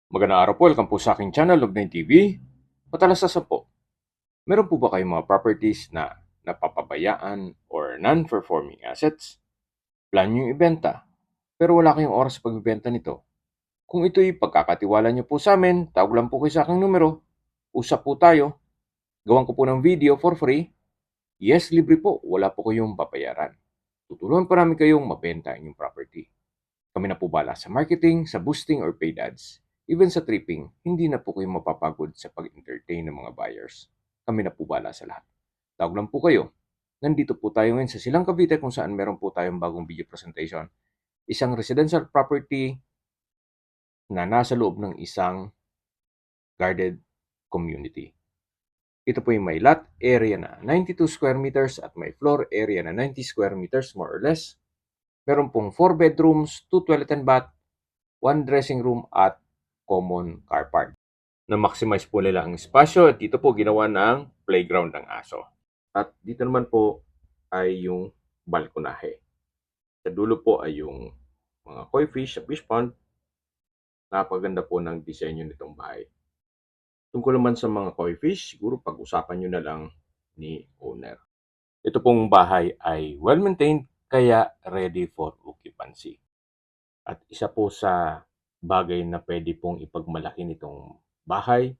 Magandang araw po, welcome po sa aking channel, Log9 TV. Matalasasan po, meron po ba kayong mga properties na napapabayaan or non-performing assets? Plan nyo yung ibenta, pero wala kayong oras sa pagbibenta nito. Kung ito'y pagkakatiwala nyo po sa amin, tawag lang po kayo sa aking numero, usap po tayo, gawan ko po ng video for free. Yes, libre po, wala po kayong babayaran. Tutulungan po namin kayong mabenta inyong property. Kami na po bala sa marketing, sa boosting or paid ads. Even sa tripping, hindi na po kayo mapapagod sa pag-entertain ng mga buyers. Kami na po bala sa lahat. Tawag lang po kayo. Nandito po tayo ngayon sa Silang Cavite kung saan meron po tayong bagong video presentation. Isang residential property na nasa loob ng isang guarded community. Ito po yung may lot area na 92 square meters at may floor area na 90 square meters more or less. Meron pong 4 bedrooms, 2 toilet and bath, 1 dressing room at common car park. Na-maximize po nila ang espasyo at dito po ginawa ng playground ng aso. At dito naman po ay yung balkonahe. Sa dulo po ay yung mga koi fish sa fish pond. Napaganda po ng disenyo nitong bahay. Tungkol naman sa mga koi fish, siguro pag-usapan nyo na lang ni owner. Ito pong bahay ay well-maintained kaya ready for occupancy. At isa po sa bagay na pwede pong ipagmalaki nitong bahay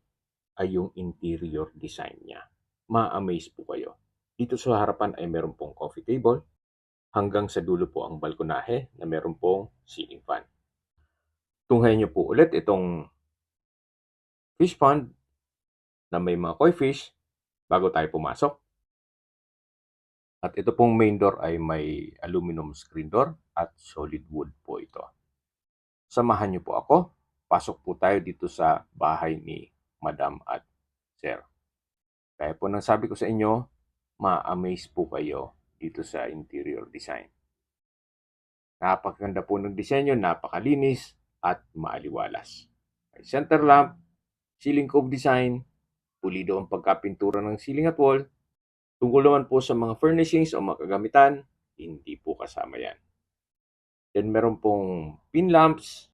ay yung interior design niya. Ma-amaze po kayo. Dito sa harapan ay meron pong coffee table. Hanggang sa dulo po ang balkonahe na meron pong ceiling fan. Tunghayan niyo po ulit itong fish pond na may mga koi fish bago tayo pumasok. At ito pong main door ay may aluminum screen door at solid wood po ito. Samahan niyo po ako. Pasok po tayo dito sa bahay ni Madam at Sir. Kaya po nang sabi ko sa inyo, ma-amaze po kayo dito sa interior design. Napakaganda po ng disenyo, napakalinis at maaliwalas. May center lamp, ceiling cove design, pulido ang pagkapintura ng ceiling at wall. Tungkol naman po sa mga furnishings o mga kagamitan, hindi po kasama yan. Then meron pong pin lamps,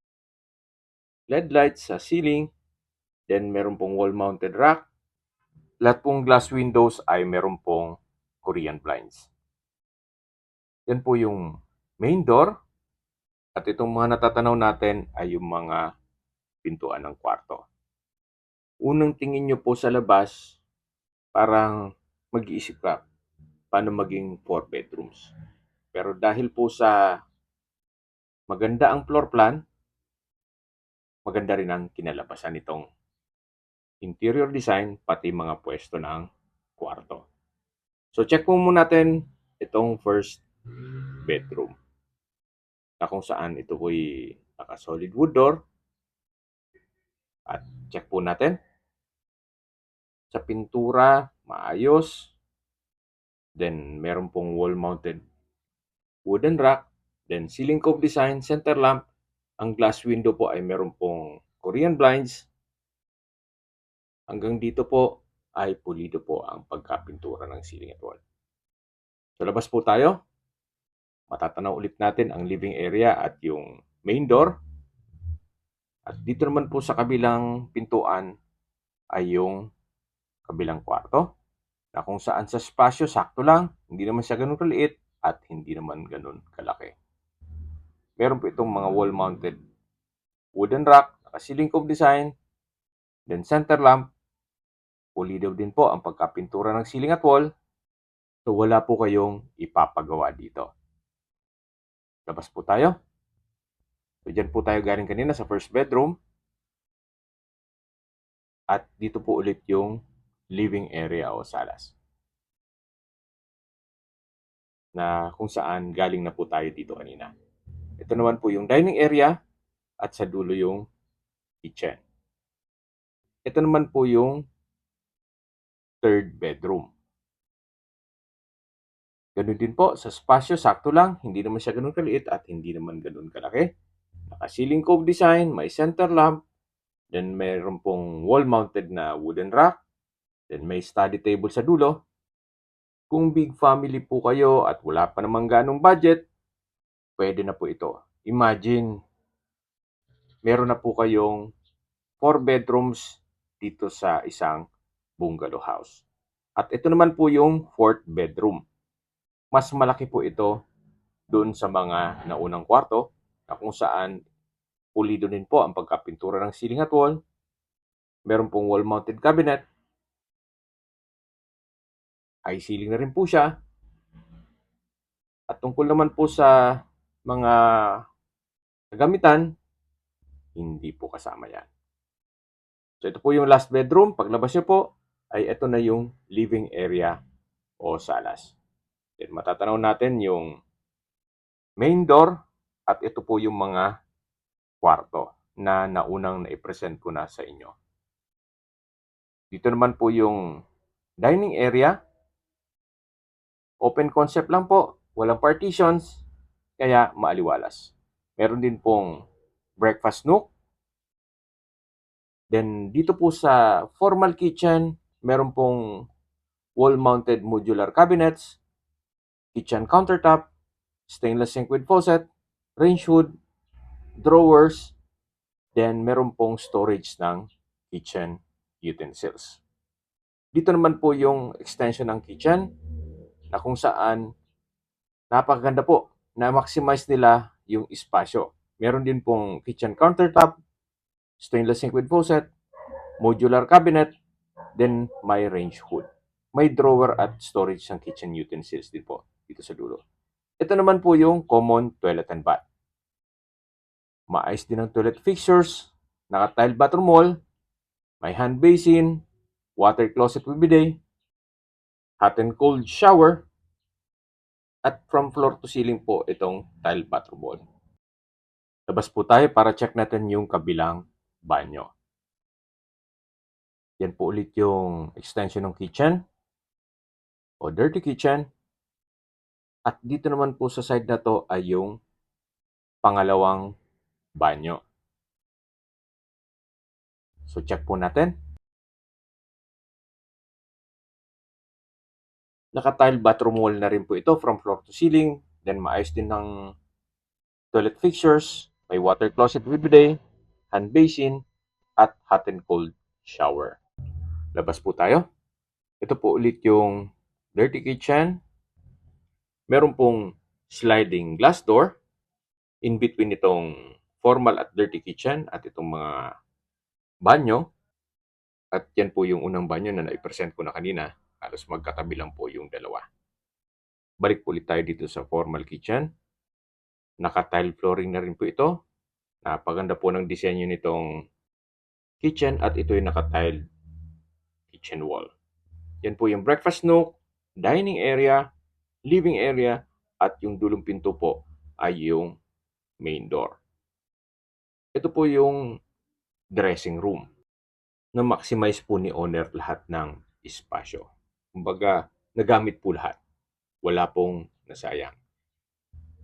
LED lights sa ceiling, then meron pong wall-mounted rack. Lahat pong glass windows ay meron pong Korean blinds. Yan po yung main door. At itong mga natatanaw natin ay yung mga pintuan ng kwarto. Unang tingin nyo po sa labas, parang mag-iisip ka, paano maging 4 bedrooms. Pero dahil po sa maganda ang floor plan, maganda rin ang kinalabasan nitong interior design, pati mga pwesto ng kwarto. So check po muna natin itong first bedroom. Na kung saan ito po'y naka-solid wood door. At check po natin. Sa pintura, maayos. Then, meron pong wall-mounted wooden rack. Then, ceiling cove design, center lamp. Ang glass window po ay meron pong Korean blinds. Hanggang dito po ay pulido po ang pagkapintura ng ceiling at wall. Sa labas po tayo. Matatanaw ulit natin ang living area at yung main door. At dito naman po sa kabilang pintuan ay yung kabilang kwarto na kung saan sa spasyo sakto lang, hindi naman siya ganun kaliit at hindi naman ganun kalaki. Meron po itong mga wall-mounted wooden rack, naka-ceiling cove design, then center lamp. Pulido din po ang pagkapintura ng ceiling at wall. So wala po kayong ipapagawa dito. Labas po tayo. So dyan po tayo galing kanina sa first bedroom. At dito po ulit yung living area o salas. Na kung saan galing na po tayo dito kanina. Ito naman po yung dining area at sa dulo yung kitchen. Ito naman po yung third bedroom. Ganun din po, sa spasyo, sakto lang. Hindi naman siya ganun kaliit at hindi naman ganun kalaki. Naka-ceiling cove design, may center lamp, then mayroon pong wall-mounted na wooden rack, then may study table sa dulo. Kung big family po kayo at wala pa namang ganong budget, pwede na po ito. Imagine, meron na po kayong 4 bedrooms dito sa isang bungalow house. At ito naman po yung 4th bedroom. Mas malaki po ito doon sa mga naunang kwarto na kung saan pulido din po ang pagkapintura ng ceiling at wall. Meron pong wall-mounted cabinet. High ceiling na rin po siya. At tungkol naman po sa mga kagamitan, hindi po kasama yan. So ito po yung last bedroom. Paglabas niyo po, ay ito na yung living area o salas. Then matatanaw natin yung main door at ito po yung mga kwarto na naunang na-present ko na sa inyo. Dito naman po yung dining area. Open concept lang po, walang partitions, kaya maaliwalas. Meron din pong breakfast nook. Then dito po sa formal kitchen, meron pong wall-mounted modular cabinets, kitchen countertop, stainless sink with faucet, range hood, drawers, then meron pong storage ng kitchen utensils. Dito naman po yung extension ng kitchen na kung saan napakaganda po na maximize nila yung espasyo. Meron din pong kitchen countertop, stainless sink with faucet, modular cabinet, then may range hood. May drawer at storage ng kitchen utensils din po dito sa dulo. Ito naman po yung common toilet and bath. Maayos din ang toilet fixtures, naka-tile bathroom wall, may hand basin, water closet with bidet, hot and cold shower, at from floor to ceiling po itong tile bathroom wall. Labas po tayo para check natin yung kabilang banyo. Yan po ulit yung extension ng kitchen o dirty kitchen. At dito naman po sa side na to ay yung pangalawang banyo. So check po natin. Naka-tile bathroom wall na rin po ito from floor to ceiling. Then maayos din ng toilet fixtures. May water closet with bidet, hand basin, at hot and cold shower. Labas po tayo. Ito po ulit yung dirty kitchen. Meron pong sliding glass door in between itong formal at dirty kitchen at itong mga banyo. At yan po yung unang banyo na na-present ko na kanina. Halos magkatabi lang po yung dalawa. Balik po ulit tayo dito sa formal kitchen. Naka-tile flooring na rin po ito. Napaganda po ng disenyo nitong kitchen at ito yung naka-tile kitchen wall. Yan po yung breakfast nook, dining area, living area, at yung dulong pinto po ay yung main door. Ito po yung dressing room na maximize po ni owner lahat ng espasyo. Kumbaga, nagamit po lahat. Wala pong nasayang.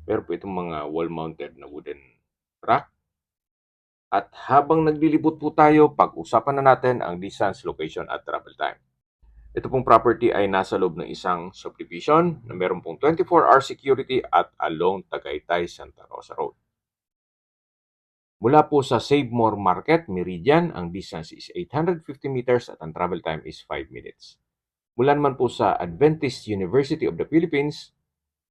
Meron po itong mga wall-mounted na wooden rack. At habang naglilibot po tayo, pag-usapan na natin ang distance, location at travel time. Ito pong property ay nasa loob ng isang subdivision na meron pong 24-hour security at along Tagaytay, Santa Rosa Road. Mula po sa Save More Market, Meridian, ang distance is 850 meters at ang travel time is 5 minutes. Mula naman po sa Adventist University of the Philippines,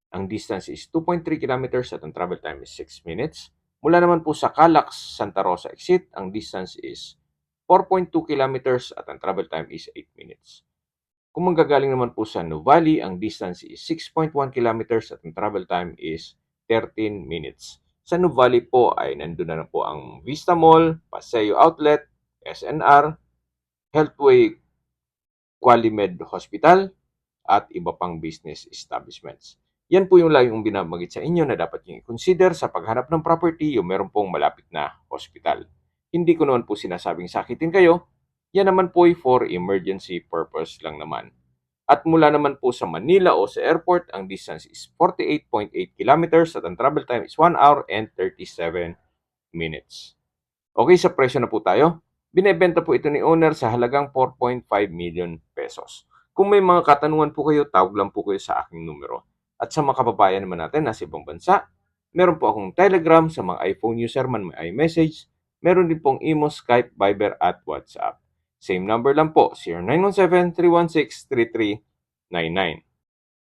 ang distance is 2.3 kilometers at ang travel time is 6 minutes. Mula naman po sa Calax, Santa Rosa Exit, ang distance is 4.2 kilometers at ang travel time is 8 minutes. Kung manggagaling naman po sa Nuvali, ang distance is 6.1 kilometers at ang travel time is 13 minutes. Sa Nuvali po ay nandun na po ang Vista Mall, Paseo Outlet, SNR, Healthway, Qualimed Hospital, at iba pang business establishments. Yan po yung laging binabagit sa inyo na dapat nyo i-consider sa paghanap ng property yung meron pong malapit na hospital. Hindi ko naman po sinasabing sakitin kayo. Yan naman po ay for emergency purpose lang naman. At mula naman po sa Manila o sa airport, ang distance is 48.8 kilometers at ang travel time is 1 hour and 37 minutes. Okay, sa presyo na po tayo. Binebenta po ito ni owner sa halagang 4.5 million pesos. Kung may mga katanungan po kayo, tawag lang po kayo sa aking numero. At sa mga kababayan naman natin nasa ibang bansa, meron po akong Telegram sa mga iPhone user man may iMessage Meron din pong Imo, Skype, Viber at WhatsApp. Same number lang po, 0917-316-3399.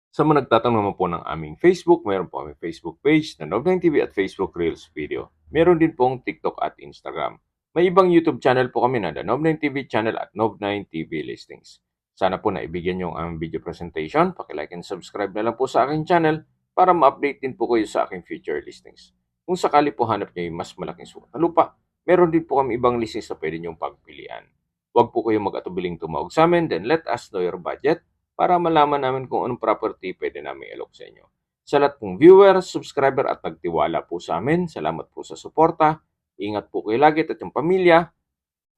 Sa mga nagtatanong naman po ng aming Facebook, mayroon po aming Facebook page na Nov9 TV at Facebook Reels Video. Meron din pong TikTok at Instagram. May ibang YouTube channel po kami na The Nov9 TV channel at Nov9 TV Listings. Sana po naibigyan niyo ang aming video presentation. Paki-like and subscribe na lang po sa aking channel para ma-update din po kayo sa aking future listings. Kung sakali po hanap niyo yung mas malaking sukat na lupa, meron din po kami ibang listings na pwede niyong pagpilian. Huwag po kayong mag-atubiling tumawag sa amin, then let us know your budget para malaman namin kung anong property pwede namin i-alok sa inyo. Sa lahat pong viewers, subscriber at nagtiwala po sa amin, salamat po sa suporta. Ingat po kayo lagi at yung pamilya.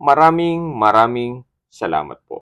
Maraming salamat po.